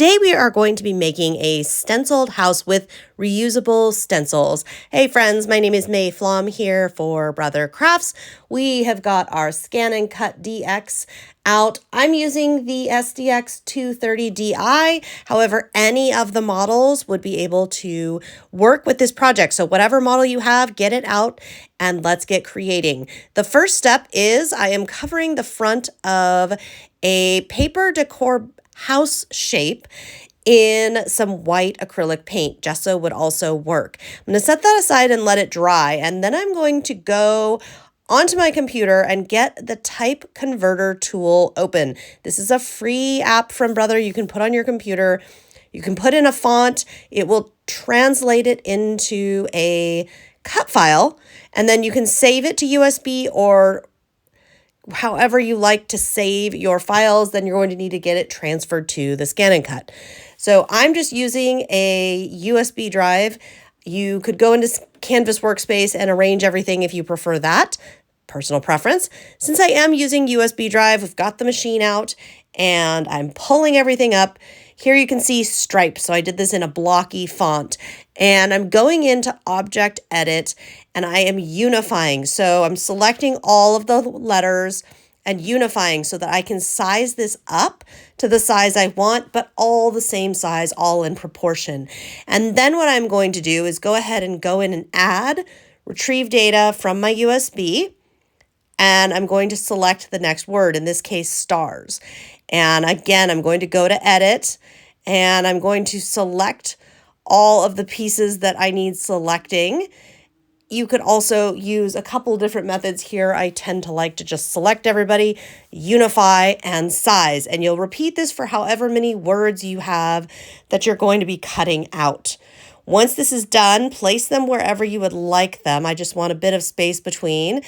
Today we are going to be making a stenciled house with reusable stencils. Hey friends, my name is Flaum here for Brother Crafts. We have got our ScanNCut DX out. I'm using the SDX 230Di. However, any of the models would be able to work with this project. So whatever model you have, get it out and let's get creating. The first step is I am covering the front of a paper decor house shape in some white acrylic paint. Gesso would also work. I'm going to set that aside and let it dry, and then I'm going to go onto my computer and get the type converter tool open. This is a free app from Brother you can put on your computer. You can put in a font, it will translate it into a cut file, and then you can save it to USB or however you like to save your files. Then you're going to need to get it transferred to the ScanNCut. So I'm just using a USB drive. You could go into Canvas Workspace and arrange everything if you prefer that. Personal preference. Since I am using USB drive, we've got the machine out and I'm pulling everything up. Here you can see stripes. So I did this in a blocky font and I'm going into Object Edit and I am unifying. So I'm selecting all of the letters and unifying so that I can size this up to the size I want, but all the same size, all in proportion. And then what I'm going to do is go ahead and go in and add, retrieve data from my USB, and I'm going to select the next word, in this case, stars. And again, I'm going to go to edit and I'm going to select all of the pieces that I need selecting. You could also use a couple different methods here. I tend to like to just select everybody, unify, and size. And you'll repeat this for however many words you have that you're going to be cutting out. Once this is done, place them wherever you would like them. I just want a bit of space between.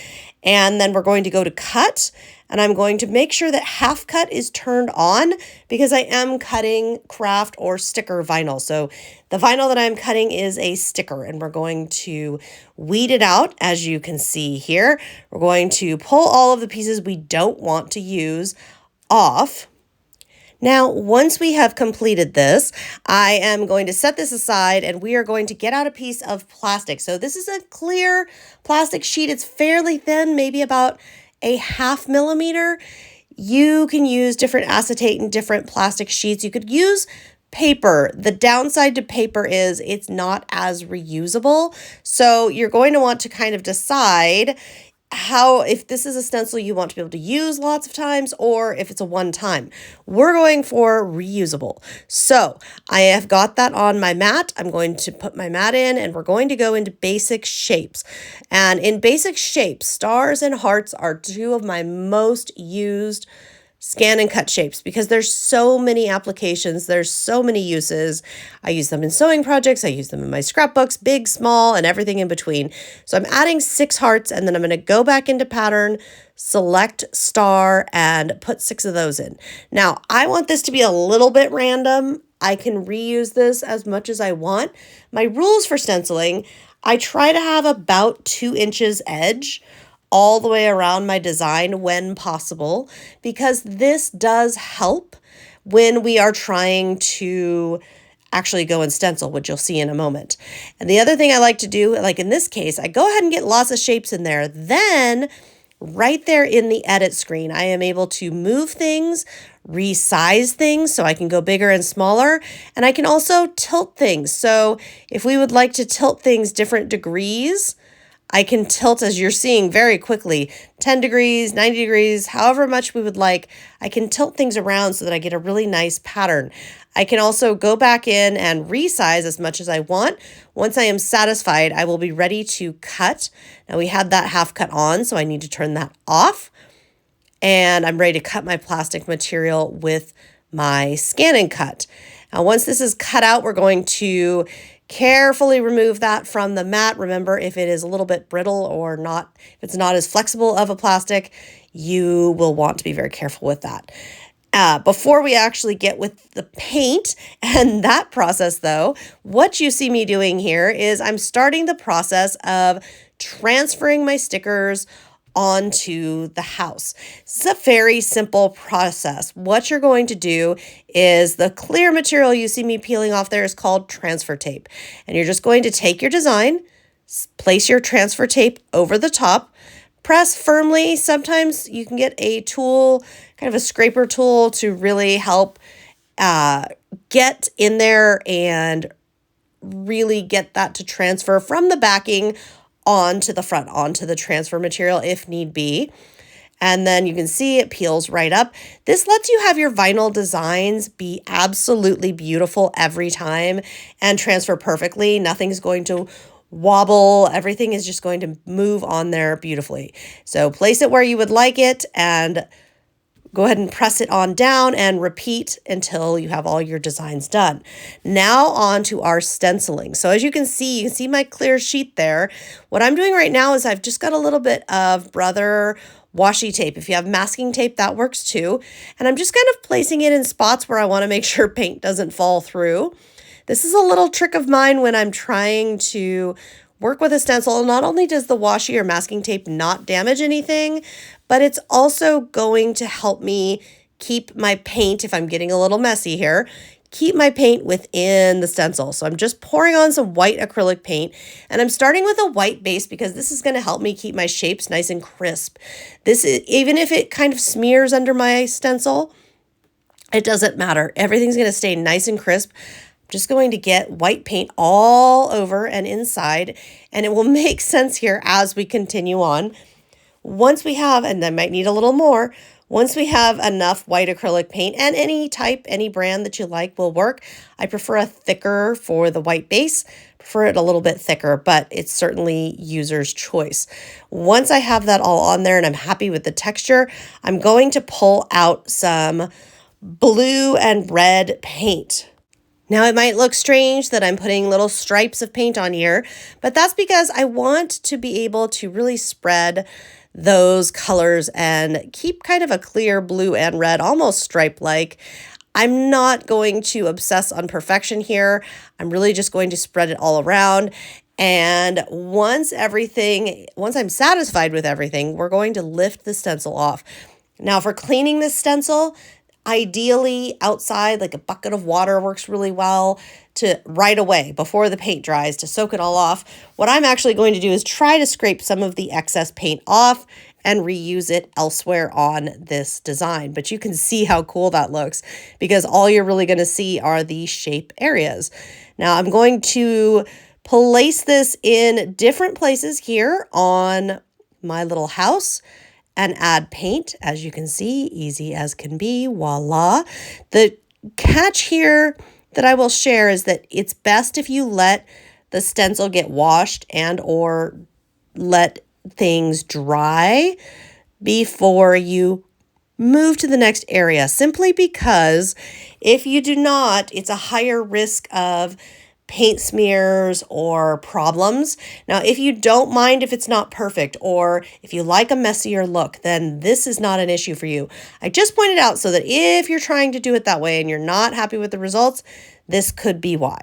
And then we're going to go to cut, and I'm going to make sure that half cut is turned on because I am cutting craft or sticker vinyl. So the vinyl that I'm cutting is a sticker, and we're going to weed it out, as you can see here. We're going to pull all of the pieces we don't want to use off. Now, once we have completed this, I am going to set this aside and we are going to get out a piece of plastic. So this is a clear plastic sheet. It's fairly thin, maybe about a 0.5 millimeter. You can use different acetate and different plastic sheets. You could use paper. The downside to paper is it's not as reusable. So you're going to want to kind of decide if this is a stencil you want to be able to use lots of times or if it's a one-time. We're going for reusable. So I have got that on my mat. I'm going to put my mat in and we're going to go into basic shapes. And in basic shapes, stars and hearts are two of my most used ScanNCut shapes because there's so many applications, there's so many uses. I use them in sewing projects, I use them in my scrapbooks, big, small, and everything in between. So I'm adding 6 hearts and then I'm going to go back into pattern, select star, and put 6 of those in. Now, I want this to be a little bit random. I can reuse this as much as I want. My rules for stenciling, I try to have about 2 inches edge all the way around my design when possible, because this does help when we are trying to actually go and stencil, which you'll see in a moment. And the other thing I like to do, like in this case, I go ahead and get lots of shapes in there. Then right there in the edit screen, I am able to move things, resize things so I can go bigger and smaller, and I can also tilt things. So if we would like to tilt things different degrees, I can tilt, as you're seeing very quickly, 10 degrees, 90 degrees, however much we would like. I can tilt things around so that I get a really nice pattern. I can also go back in and resize as much as I want. Once I am satisfied, I will be ready to cut. Now we had that half cut on, so I need to turn that off. And I'm ready to cut my plastic material with my ScanNCut. Now once this is cut out, we're going to carefully remove that from the mat. Remember, if it is a little bit brittle or not, if it's not as flexible of a plastic, you will want to be very careful with that. Before we actually get with the paint and that process though, what you see me doing here is I'm starting the process of transferring my stickers onto the house. This is a very simple process. What you're going to do is the clear material you see me peeling off there is called transfer tape. And you're just going to take your design, place your transfer tape over the top, press firmly. Sometimes you can get a tool, kind of a scraper tool, to really help get in there and really get that to transfer from the backing onto the front, onto the transfer material if need be. And then you can see it peels right up. This lets you have your vinyl designs be absolutely beautiful every time and transfer perfectly. Nothing's going to wobble. Everything is just going to move on there beautifully. So place it where you would like it and go ahead and press it on down and repeat until you have all your designs done. Now on to our stenciling. So as you can see my clear sheet there. What I'm doing right now is I've just got a little bit of Brother washi tape. If you have masking tape, that works too. And I'm just kind of placing it in spots where I want to make sure paint doesn't fall through. This is a little trick of mine when I'm trying to work with a stencil. Not only does the washi or masking tape not damage anything, but it's also going to help me keep my paint, if I'm getting a little messy here, keep my paint within the stencil. So I'm just pouring on some white acrylic paint, and I'm starting with a white base because this is going to help me keep my shapes nice and crisp. This is, even if it kind of smears under my stencil, it doesn't matter. Everything's going to stay nice and crisp. Just going to get white paint all over and inside, and it will make sense here as we continue on. Once we have, and I might need a little more, once we have enough white acrylic paint, and any type, any brand that you like will work. I prefer a thicker for the white base, prefer it a little bit thicker, but it's certainly user's choice. Once I have that all on there and I'm happy with the texture, I'm going to pull out some blue and red paint. Now, it might look strange that I'm putting little stripes of paint on here, but that's because I want to be able to really spread those colors and keep kind of a clear blue and red, almost stripe-like. I'm not going to obsess on perfection here. I'm really just going to spread it all around. And once I'm satisfied with everything, we're going to lift the stencil off. Now, for cleaning this stencil, ideally outside, like a bucket of water works really well to right away before the paint dries to soak it all off. What I'm actually going to do is try to scrape some of the excess paint off and reuse it elsewhere on this design. But you can see how cool that looks because all you're really going to see are the shape areas. Now I'm going to place this in different places here on my little house and add paint. As you can see, easy as can be, voila. The catch here that I will share is that it's best if you let the stencil get washed and or let things dry before you move to the next area, simply because if you do not, it's a higher risk of paint smears or problems. Now, if you don't mind if it's not perfect or if you like a messier look, then this is not an issue for you. I just pointed out so that if you're trying to do it that way and you're not happy with the results, this could be why.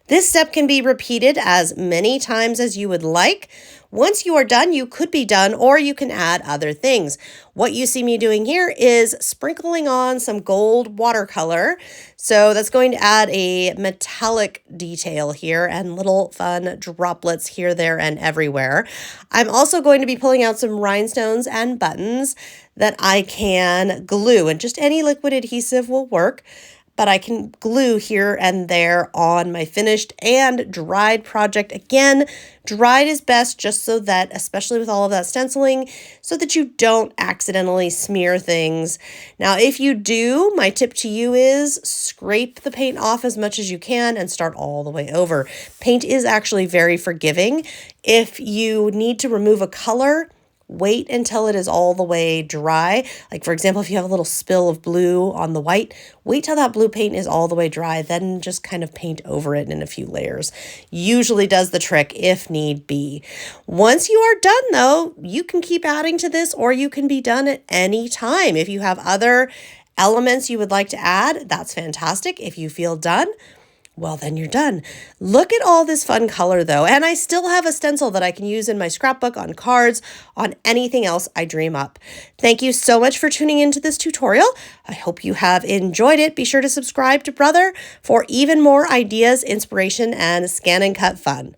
This step can be repeated as many times as you would like. Once you are done, you could be done, or you can add other things. What you see me doing here is sprinkling on some gold watercolor. So that's going to add a metallic detail here and little fun droplets here, there, and everywhere. I'm also going to be pulling out some rhinestones and buttons that I can glue, and just any liquid adhesive will work. But I can glue here and there on my finished and dried project. Again, dried is best just so that, especially with all of that stenciling, so that you don't accidentally smear things. Now, if you do, my tip to you is scrape the paint off as much as you can and start all the way over. Paint is actually very forgiving. If you need to remove a color, wait until it is all the way dry. Like, for example, if you have a little spill of blue on the white, wait till that blue paint is all the way dry, then just kind of paint over it in a few layers. Usually does the trick if need be. Once you are done, though, you can keep adding to this, or you can be done at any time. If you have other elements you would like to add, that's fantastic. If you feel done, Well, then you're done. Look at all this fun color though. And I still have a stencil that I can use in my scrapbook, on cards, on anything else I dream up. Thank you so much for tuning into this tutorial. I hope you have enjoyed it. Be sure to subscribe to Brother for even more ideas, inspiration, and ScanNCut fun.